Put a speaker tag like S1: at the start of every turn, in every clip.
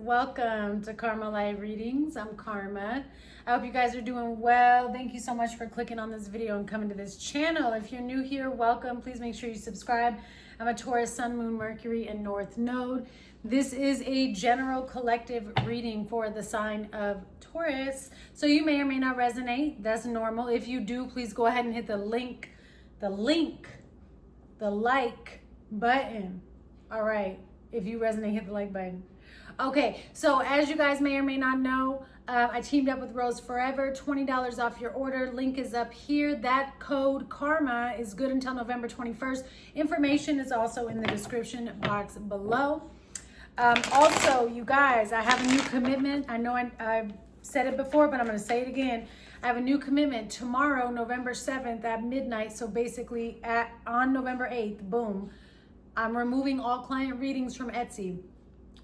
S1: welcome to Karma Live Readings. I'm Karma. I hope you guys are doing well. Thank you so much for clicking on this video and coming to this channel. If you're new here, welcome. Please make sure you subscribe. I'm a Taurus, Sun, Moon, Mercury, and North Node. This is a general collective reading for the sign of Taurus. So you may or may not resonate. That's normal. If you do, please go ahead and hit the like button. All right. If you resonate, hit the like button. Okay, so as you guys may or may not know, I teamed up with Rose Forever, $20 off your order. Link is up here. That code KARMA is good until November 21st. Information is also in the description box below. Also, you guys, I have a new commitment. I know I've said it before, but I'm going to say it again. I have a new commitment tomorrow, November 7th at midnight. So basically on November 8th, boom, I'm removing all client readings from Etsy.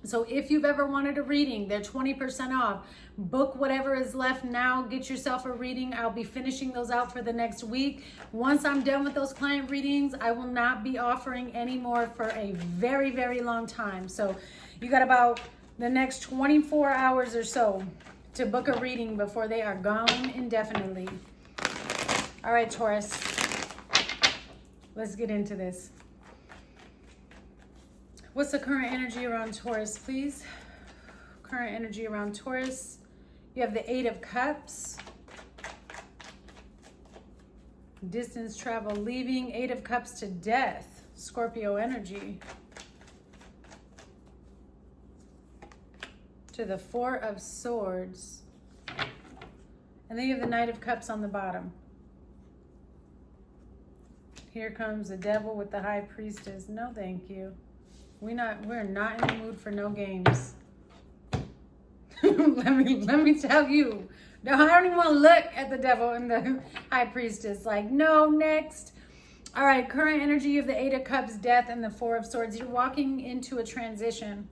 S1: So if you've ever wanted a reading, they're 20% off. Book whatever is left now. Get yourself a reading. I'll be finishing those out for the next week. Once I'm done with those client readings, I will not be offering any more for a very, very long time. So you got about the next 24 hours or so to book a reading before they are gone indefinitely. All right, Taurus, let's get into this. What's the current energy around Taurus, please? Current energy around Taurus. You have the 8 of Cups. Distance, travel, leaving. 8 of Cups to death. Scorpio energy. To the 4 of Swords. And then you have the Knight of Cups on the bottom. Here comes the Devil with the High Priestess. No, thank you. We're not in the mood for no games. let me tell you. No, I don't even want to look at the Devil and the High Priestess. Like, no, next. All right, current energy of the 8 of Cups, death, and the 4 of Swords. You're walking into a transition.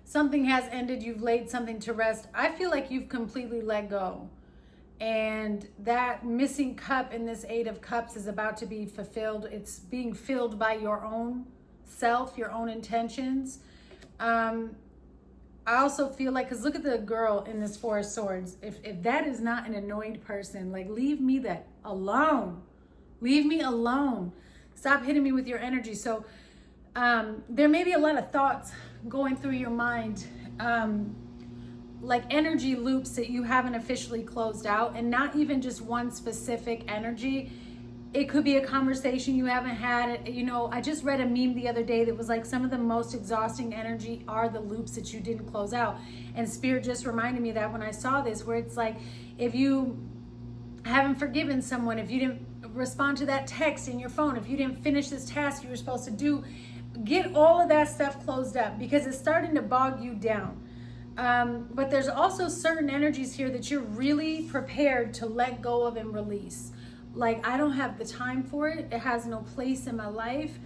S1: Something has ended. You've laid something to rest. I feel like you've completely let go. And that missing cup in this 8 of Cups is about to be fulfilled. It's being filled by your own self, your own intentions. I also feel like, because look at the girl in this 4 of Swords. If that is not an annoyed person, like, leave me that alone. Leave me alone. Stop hitting me with your energy. So there may be a lot of thoughts going through your mind, like energy loops that you haven't officially closed out, and not even just one specific energy. It could be a conversation you haven't had. You know, I just read a meme the other day that was like, some of the most exhausting energy are the loops that you didn't close out. And Spirit just reminded me that when I saw this, where it's like, if you haven't forgiven someone, if you didn't respond to that text in your phone, if you didn't finish this task you were supposed to do, get all of that stuff closed up, because it's starting to bog you down. But there's also certain energies here that you're really prepared to let go of and release. Like, I don't have the time for it. It has no place in my life.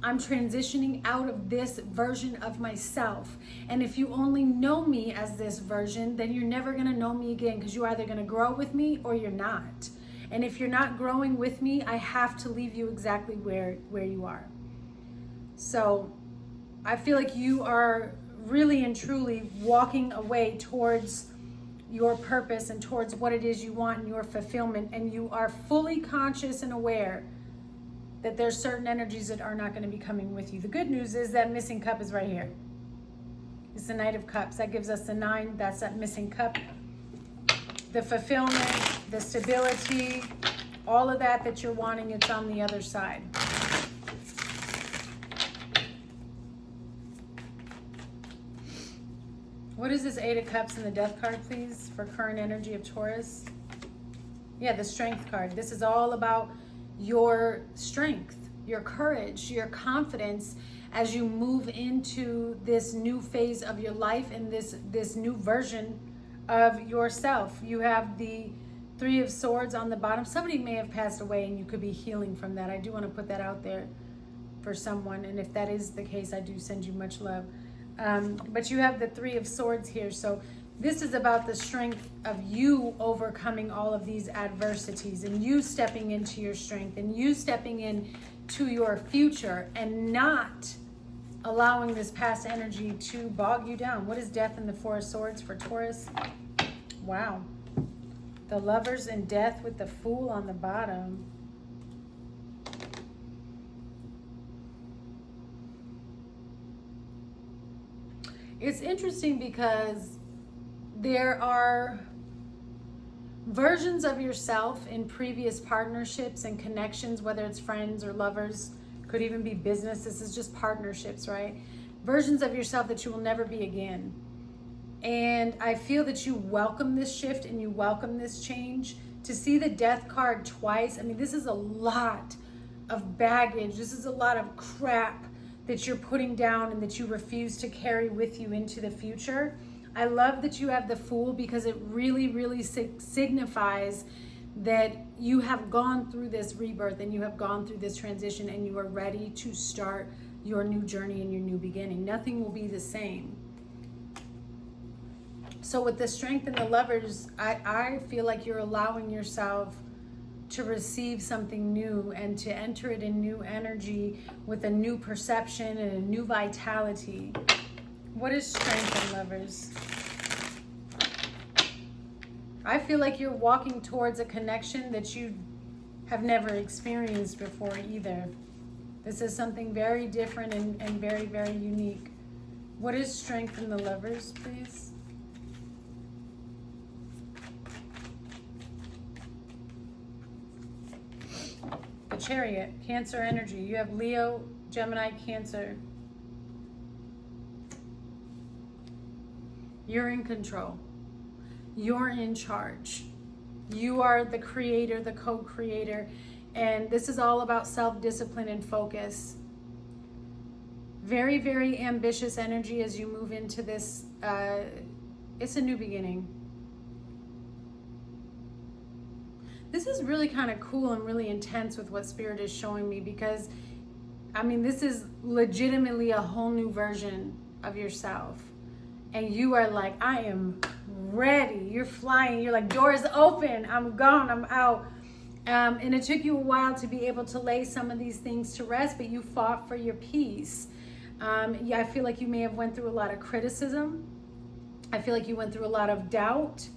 S1: I'm transitioning out of this version of myself. And if you only know me as this version, then you're never going to know me again, because you're either going to grow with me or you're not. And if you're not growing with me, I have to leave you exactly where you are. So I feel like you are really and truly walking away towards your purpose and towards what it is you want and your fulfillment, and you are fully conscious and aware that there's certain energies that are not going to be coming with you. The good news is that missing cup is right here. It's the Knight of Cups. That gives us the 9. That's that missing cup. The fulfillment, the stability, all of that you're wanting, it's on the other side. What is this 8 of Cups and the Death card, please, for current energy of Taurus? Yeah, the Strength card. This is all about your strength, your courage, your confidence as you move into this new phase of your life and this new version of yourself. You have the 3 of Swords on the bottom. Somebody may have passed away and you could be healing from that. I do want to put that out there for someone. And if that is the case, I do send you much love. But you have the 3 of Swords here. So this is about the strength of you overcoming all of these adversities, and you stepping into your strength, and you stepping in to your future, and not allowing this past energy to bog you down. What is death in the Four of Swords for Taurus? Wow. The Lovers and death with the Fool on the bottom. It's interesting because there are versions of yourself in previous partnerships and connections, whether it's friends or lovers, could even be business. This is just partnerships, right? Versions of yourself that you will never be again. And I feel that you welcome this shift and you welcome this change. To see the Death card twice, I mean, this is a lot of baggage. This is a lot of crap that you're putting down and that you refuse to carry with you into the future. I love that you have the Fool because it really, really signifies that you have gone through this rebirth and you have gone through this transition and you are ready to start your new journey and your new beginning. Nothing will be the same. So with the Strength and the Lovers, I feel like you're allowing yourself to receive something new and to enter it in new energy with a new perception and a new vitality. What is Strength and Lovers? I feel like you're walking towards a connection that you have never experienced before either. This is something very different and very, very unique. What is Strength in the Lovers, please? The Chariot, Cancer energy. You have Leo, Gemini, Cancer. You're in control. You're in charge. You are the creator, the co-creator. And this is all about self-discipline and focus. Very, very ambitious energy as you move into this. It's a new beginning. This is really kind of cool and really intense with what Spirit is showing me because, I mean, this is legitimately a whole new version of yourself. And you are like, I am ready. You're flying. You're like, doors open. I'm gone. I'm out. And it took you a while to be able to lay some of these things to rest, but you fought for your peace. Yeah, I feel like you may have went through a lot of criticism. I feel like you went through a lot of doubt.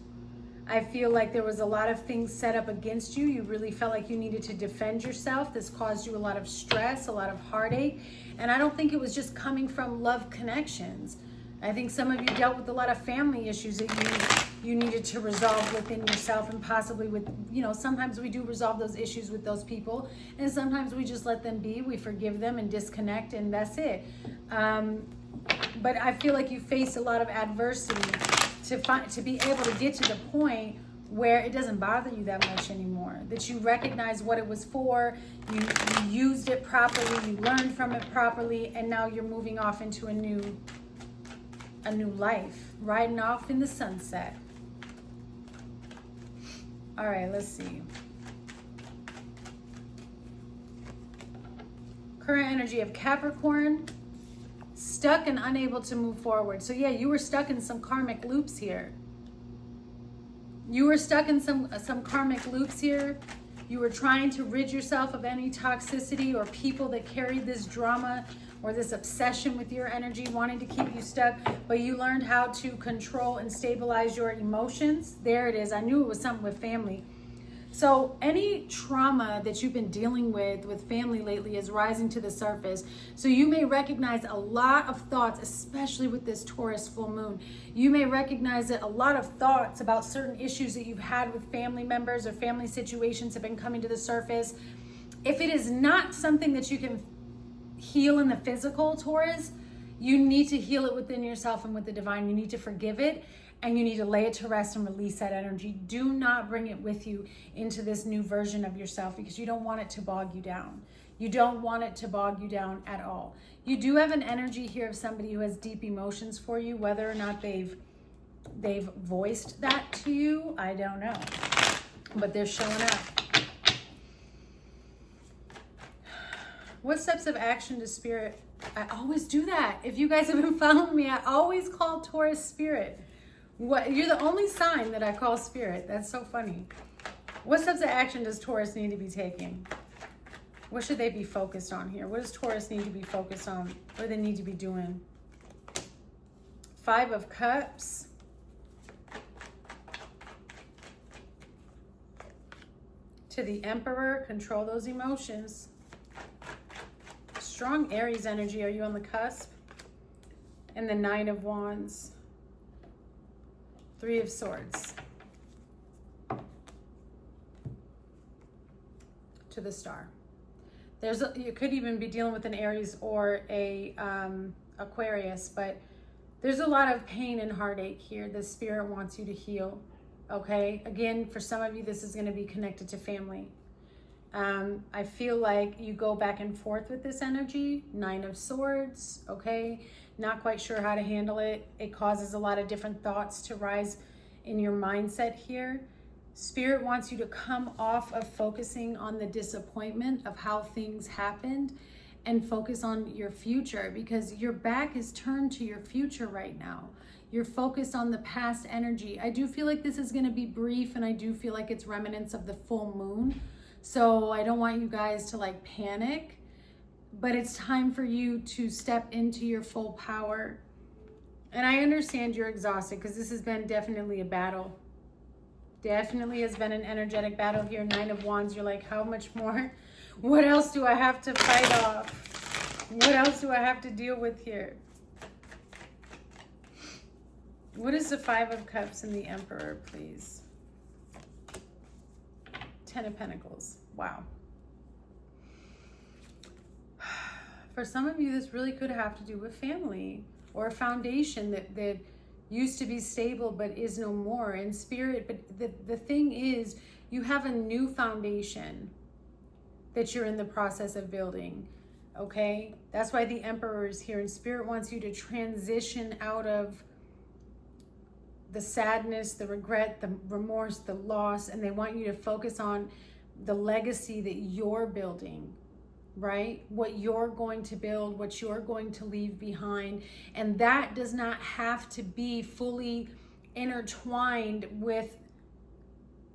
S1: I feel like there was a lot of things set up against you. You really felt like you needed to defend yourself. This caused you a lot of stress, a lot of heartache. And I don't think it was just coming from love connections. I think some of you dealt with a lot of family issues that you needed to resolve within yourself and possibly with, you know, sometimes we do resolve those issues with those people and sometimes we just let them be, we forgive them and disconnect and that's it. But I feel like you faced a lot of adversity to be able to get to the point where it doesn't bother you that much anymore, that you recognize what it was for, you used it properly, you learned from it properly, and now you're moving off into a new life, riding off in the sunset. All right, let's see. Current energy of Capricorn, stuck and unable to move forward. So yeah, you were stuck in some karmic loops here. You were stuck in some karmic loops here. You were trying to rid yourself of any toxicity or people that carried this drama or this obsession with your energy, wanting to keep you stuck, but you learned how to control and stabilize your emotions. There it is. I knew it was something with family. So any trauma that you've been dealing with family lately is rising to the surface. So you may recognize a lot of thoughts, especially with this Taurus full moon. You may recognize that a lot of thoughts about certain issues that you've had with family members or family situations have been coming to the surface. If it is not something that you can heal in the physical, Taurus, you need to heal it within yourself and with the divine. You need to forgive it. And you need to lay it to rest and release that energy. Do not bring it with you into this new version of yourself because you don't want it to bog you down. You don't want it to bog you down at all. You do have an energy here of somebody who has deep emotions for you. Whether or not they've voiced that to you, I don't know. But they're showing up. What steps of action does Spirit? I always do that. If you guys have been following me, I always call Taurus Spirit. What, you're the only sign that I call Spirit. That's so funny. What steps of action does Taurus need to be taking? What should they be focused on here? What does Taurus need to be focused on? What do they need to be doing? 5 of Cups. To the Emperor, control those emotions. Strong Aries energy. Are you on the cusp? And the 9 of Wands. 3 of Swords. To the Star. You could even be dealing with an Aries or a Aquarius, but there's a lot of pain and heartache here. The Spirit wants you to heal. Okay, again, for some of you, this is going to be connected to family. I feel like you go back and forth with this energy. 9 of Swords, okay? Not quite sure how to handle it. It causes a lot of different thoughts to rise in your mindset here. Spirit wants you to come off of focusing on the disappointment of how things happened and focus on your future, because your back is turned to your future right now. You're focused on the past energy. I do feel like this is going to be brief, and I do feel like it's remnants of the full moon. So I don't want you guys to like panic, but it's time for you to step into your full power. And I understand you're exhausted because this has been definitely a battle. Definitely has been an energetic battle here. 9 of Wands, you're like, how much more? What else do I have to fight off? What else do I have to deal with here? What is the 5 of Cups and the Emperor, please? 10 of Pentacles. Wow. For some of you, this really could have to do with family or a foundation that used to be stable but is no more in spirit. But the thing is, you have a new foundation that you're in the process of building, okay? That's why the Emperor is here, and Spirit wants you to transition out of the sadness, the regret, the remorse, the loss, and they want you to focus on the legacy that you're building, right? What you're going to build, what you're going to leave behind. And that does not have to be fully intertwined with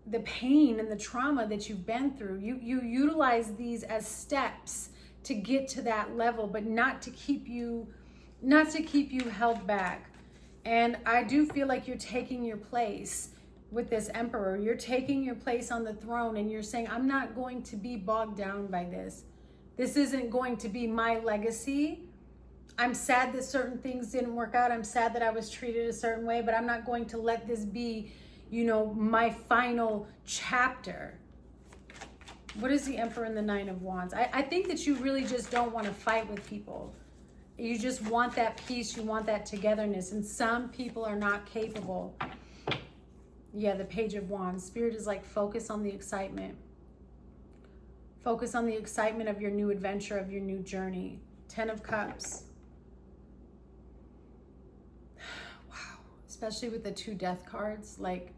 S1: the pain and the trauma that you've been through. You utilize these as steps to get to that level, but not to keep you held back. And I do feel like you're taking your place with this Emperor. You're taking your place on the throne, and you're saying, I'm not going to be bogged down by this. This isn't going to be my legacy. I'm sad that certain things didn't work out. I'm sad that I was treated a certain way, but I'm not going to let this be, my final chapter. What is the Emperor and the 9 of Wands? I think that you really just don't want to fight with people. You just want that peace. You want that togetherness. And some people are not capable. Yeah, the Page of Wands. Spirit is like, focus on the excitement. Focus on the excitement of your new adventure, of your new journey. 10 of Cups. Wow. Especially with the 2 death cards. Like,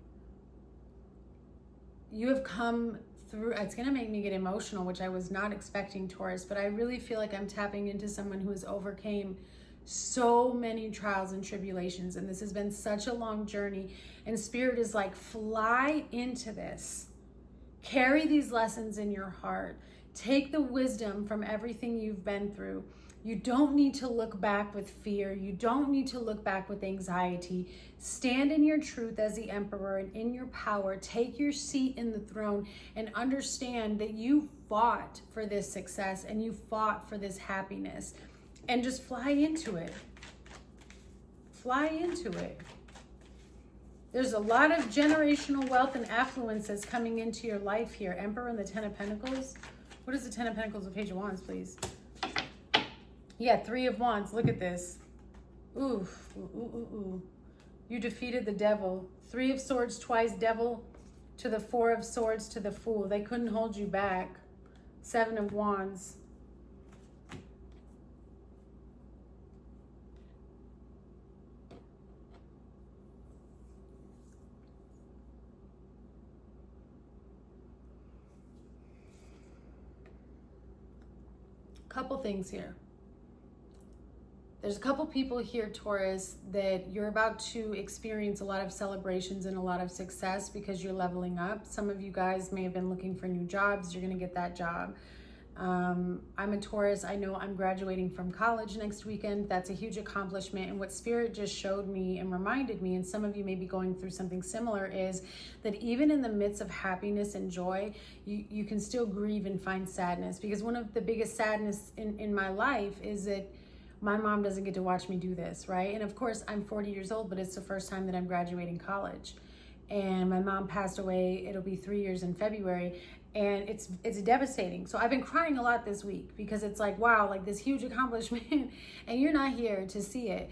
S1: you have come through. It's going to make me get emotional, which I was not expecting, Taurus, but I really feel like I'm tapping into someone who has overcame so many trials and tribulations, and this has been such a long journey, and Spirit is like, fly into this. Carry these lessons in your heart. Take the wisdom from everything you've been through. You don't need to look back with fear. You don't need to look back with anxiety. Stand in your truth as the Emperor and in your power. Take your seat in the throne and understand that you fought for this success and you fought for this happiness. And just fly into it. Fly into it. There's a lot of generational wealth and affluence that's coming into your life here. Emperor and the 10 of Pentacles. What is the 10 of Pentacles with Page of Wands, please? Yeah, 3 of Wands. Look at this. Ooh, ooh, ooh, ooh. You defeated the devil. 3 of Swords twice, devil to the 4 of Swords to the Fool. They couldn't hold you back. 7 of Wands. Couple things here. There's a couple people here, Taurus, that you're about to experience a lot of celebrations and a lot of success because you're leveling up. Some of you guys may have been looking for new jobs. You're going to get that job. I'm a Taurus. I know I'm graduating from college next weekend. That's a huge accomplishment. And what Spirit just showed me and reminded me, and some of you may be going through something similar, is that even in the midst of happiness and joy, you can still grieve and find sadness. Because one of the biggest sadness in my life is that my mom doesn't get to watch me do this, right? And of course, I'm 40 years old, but it's the first time that I'm graduating college. And my mom passed away. It'll be 3 years in February. And it's devastating. So I've been crying a lot this week because it's like, wow, like this huge accomplishment and you're not here to see it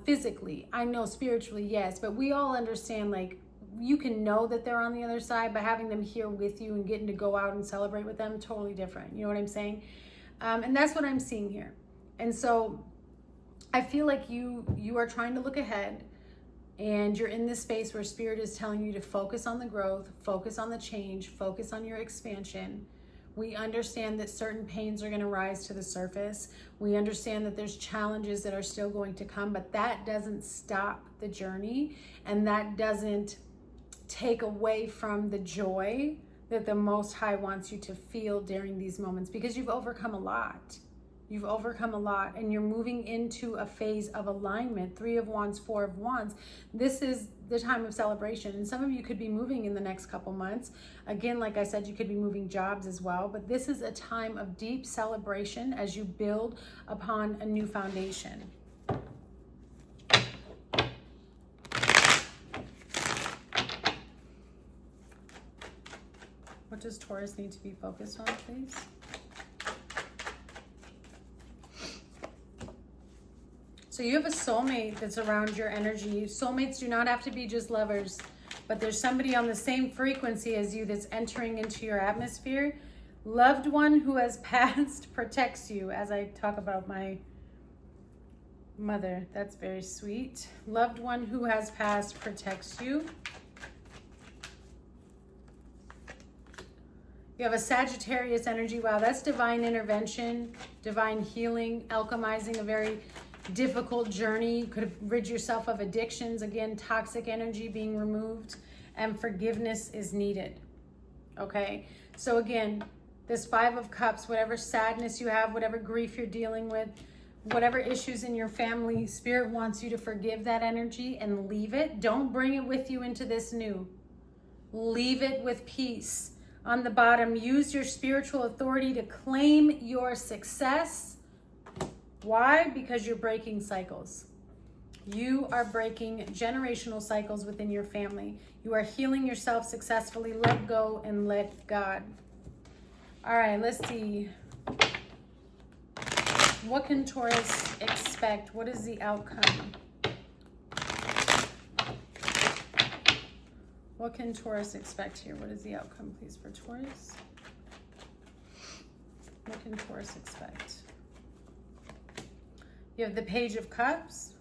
S1: physically. I know spiritually, yes, but we all understand, like, you can know that they're on the other side, but having them here with you and getting to go out and celebrate with them, totally different. You know what I'm saying? And that's what I'm seeing here. And so I feel like you are trying to look ahead. And you're in this space where Spirit is telling you to focus on the growth, focus on the change, focus on your expansion. We understand that certain pains are going to rise to the surface. We understand that there's challenges that are still going to come, but that doesn't stop the journey, and that doesn't take away from the joy that the Most High wants you to feel during these moments, because you've overcome a lot. You've overcome a lot, and you're moving into a phase of alignment. 3 of Wands, 4 of Wands. This is the time of celebration. And some of you could be moving in the next couple months. Again, like I said, you could be moving jobs as well. But this is a time of deep celebration as you build upon a new foundation. What does Taurus need to be focused on, please? So you have a soulmate that's around your energy. Soulmates do not have to be just lovers, but there's somebody on the same frequency as you that's entering into your atmosphere. Loved one who has passed protects you. As I talk about my mother, that's very sweet. Loved one who has passed protects you. You have a Sagittarius energy. Wow, that's divine intervention, divine healing, alchemizing a very difficult journey. You could have rid yourself of addictions. Again, toxic energy being removed, and forgiveness is needed. Okay, so again, this 5 of Cups, whatever sadness you have, whatever grief you're dealing with, whatever issues in your family, Spirit wants you to forgive that energy and leave it. Don't bring it with you into this new. Leave it with peace. On the bottom, use your spiritual authority to claim your success. Why? Because you're breaking cycles. You are breaking generational cycles within your family. You are healing yourself successfully. Let go and let God. All right, let's see. What can Taurus expect? What is the outcome? What can Taurus expect here? What is the outcome, please, for Taurus? What can Taurus expect? You have the Page of Cups.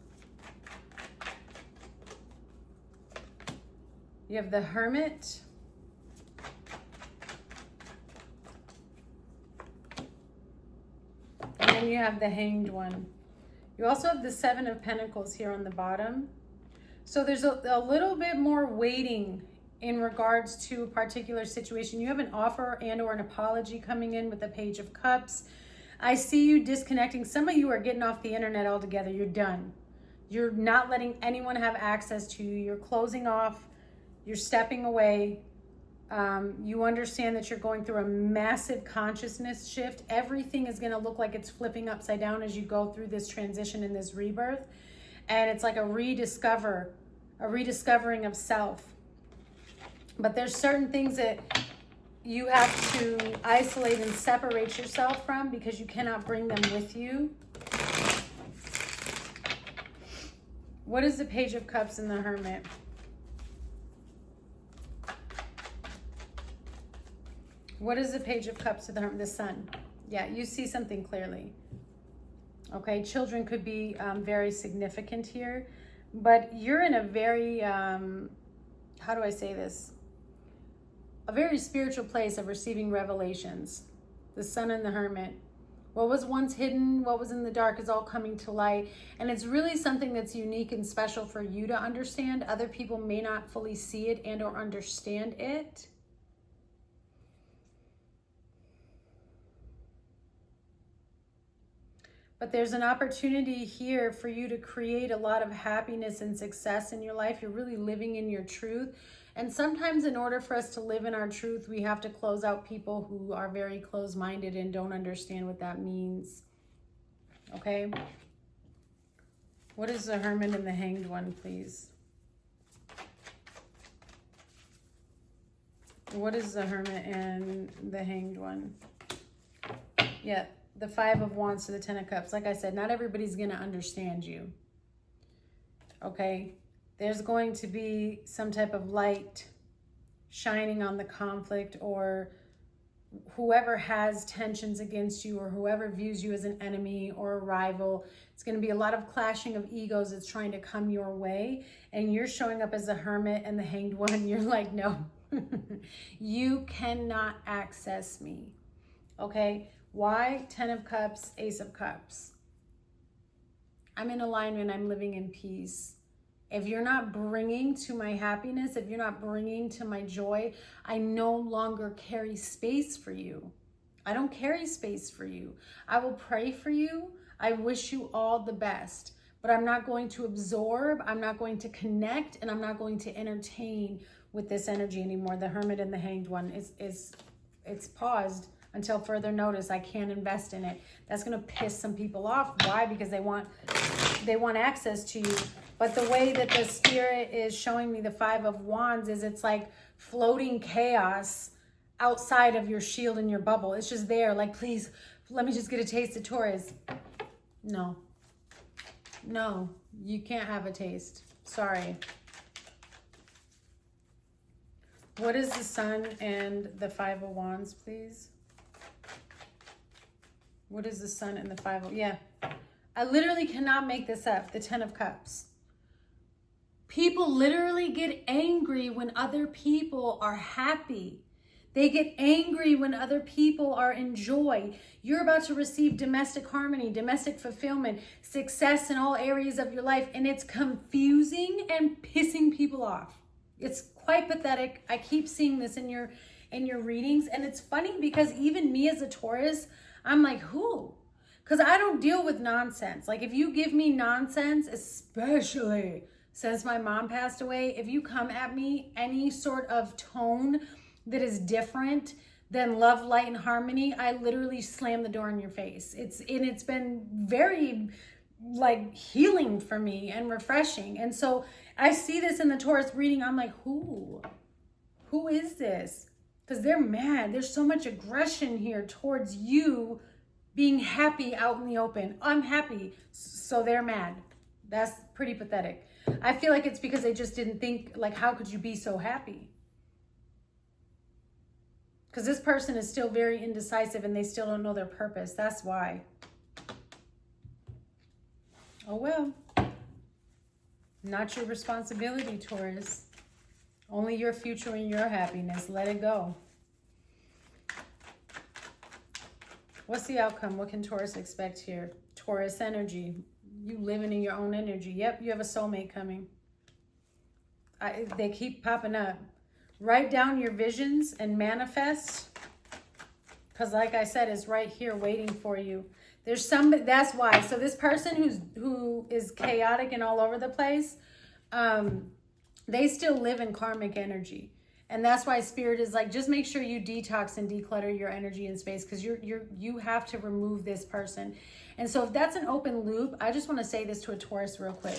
S1: You have the Hermit. And then you have the Hanged One. You also have the 7 of Pentacles here on the bottom. So there's a little bit more waiting in regards to a particular situation. You have an offer and or an apology coming in with the Page of Cups. I see you disconnecting. Some of you are getting off the internet altogether. You're done. You're not letting anyone have access to you. You're closing off. You're stepping away. You understand that you're going through a massive consciousness shift. Everything is going to look like it's flipping upside down as you go through this transition and this rebirth. And it's like a rediscovering of self. But there's certain things that you have to isolate and separate yourself from because you cannot bring them with you. What is the Page of Cups and the Hermit? What is the Page of Cups to the Hermit? The Sun. Yeah, you see something clearly. Okay, children could be very significant here, but you're in a very, how do I say this? A very spiritual place of receiving revelations. The Sun and the Hermit. What was once hidden, what was in the dark is all coming to light. And it's really something that's unique and special for you to understand. Other people may not fully see it and or understand it. But there's an opportunity here for you to create a lot of happiness and success in your life. You're really living in your truth. And sometimes in order for us to live in our truth, we have to close out people who are very closed-minded and don't understand what that means. Okay? What is the Hermit and the Hanged One, please? What is the Hermit and the Hanged One? Yeah, the Five of Wands to the Ten of Cups. Like I said, not everybody's going to understand you. Okay? There's going to be some type of light shining on the conflict, or whoever has tensions against you, or whoever views you as an enemy or a rival. It's going to be a lot of clashing of egos that's trying to come your way. And you're showing up as the Hermit and the Hanged One. You're like, no, you cannot access me. Okay? Why? 10 of Cups, Ace of Cups. I'm in alignment. I'm living in peace. If you're not bringing to my happiness, if you're not bringing to my joy, I no longer carry space for you. I don't carry space for you. I will pray for you. I wish you all the best, but I'm not going to absorb, I'm not going to connect, and I'm not going to entertain with this energy anymore. The Hermit and the Hanged One it's paused until further notice. I can't invest in it. That's going to piss some people off. Why? Because they want access to you. But the way that the Spirit is showing me the Five of Wands is it's like floating chaos outside of your shield and your bubble. It's just there. Like, please, let me just get a taste of Taurus. No. No, you can't have a taste. Sorry. What is the Sun and the Five of Wands, please? What is the Sun and the Five of... Yeah. I literally cannot make this up. The Ten of Cups. People literally get angry when other people are happy. They get angry when other people are in joy. You're about to receive domestic harmony, domestic fulfillment, success in all areas of your life, and it's confusing and pissing people off. It's quite pathetic. I keep seeing this in your readings, and it's funny because even me as a Taurus, I'm like, who? Because I don't deal with nonsense. Like, if you give me nonsense, especially since my mom passed away, if you come at me any sort of tone that is different than love, light, and harmony, I literally slam the door in your face. It's been very like healing for me and refreshing. And so I see this in the Taurus reading. I'm like, who is this? Because they're mad. There's so much aggression here towards you being happy out in the open. I'm happy, so they're mad. That's pretty pathetic. I feel like it's because they just didn't think, like, how could you be so happy? Because this person is still very indecisive and they still don't know their purpose. That's why. Oh, well. Not your responsibility, Taurus. Only your future and your happiness. Let it go. What's the outcome? What can Taurus expect here? Taurus energy. You living in your own energy. Yep, you have a soulmate coming. They keep popping up. Write down your visions and manifest. Because like I said, it's right here waiting for you. There's somebody, that's why. So this person who is chaotic and all over the place, they still live in karmic energy. And that's why Spirit is like, just make sure you detox and declutter your energy and space, because you have to remove this person. And so if that's an open loop, I just want to say this to a Taurus real quick.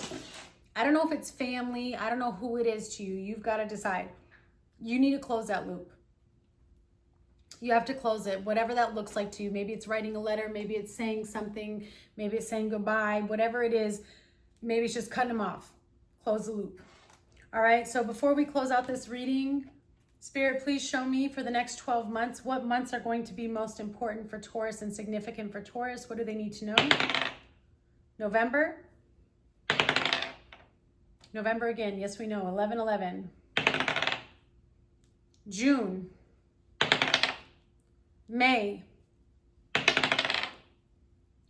S1: I don't know if it's family. I don't know who it is to you. You've got to decide. You need to close that loop. You have to close it, whatever that looks like to you. Maybe it's writing a letter. Maybe it's saying something. Maybe it's saying goodbye. Whatever it is, maybe it's just cutting them off. Close the loop. All right, so before we close out this reading, Spirit, please show me for the next 12 months, what months are going to be most important for Taurus and significant for Taurus? What do they need to know? November. November again. Yes, we know. 11/11. June. May.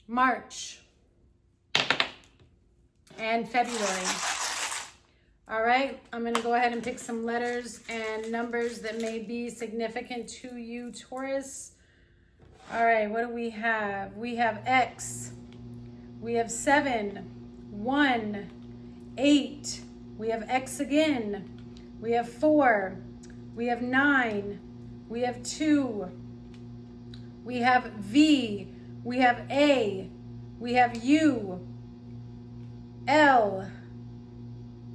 S1: March. And February. All right, I'm going to go ahead and pick some letters and numbers that may be significant to you, Taurus. All right, what do we have? We have X, We have 7, 1, 8. We have X again. We have 4. We have 9. We have 2. We have V. We have A. We have U. L.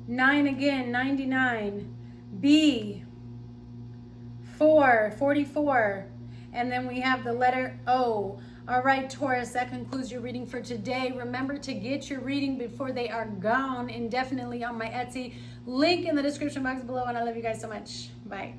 S1: 9 again, 99. B. 4, 44. And then we have the letter O. All right, Taurus, that concludes your reading for today. Remember to get your reading before they are gone indefinitely on my Etsy. Link in the description box below, and I love you guys so much. Bye.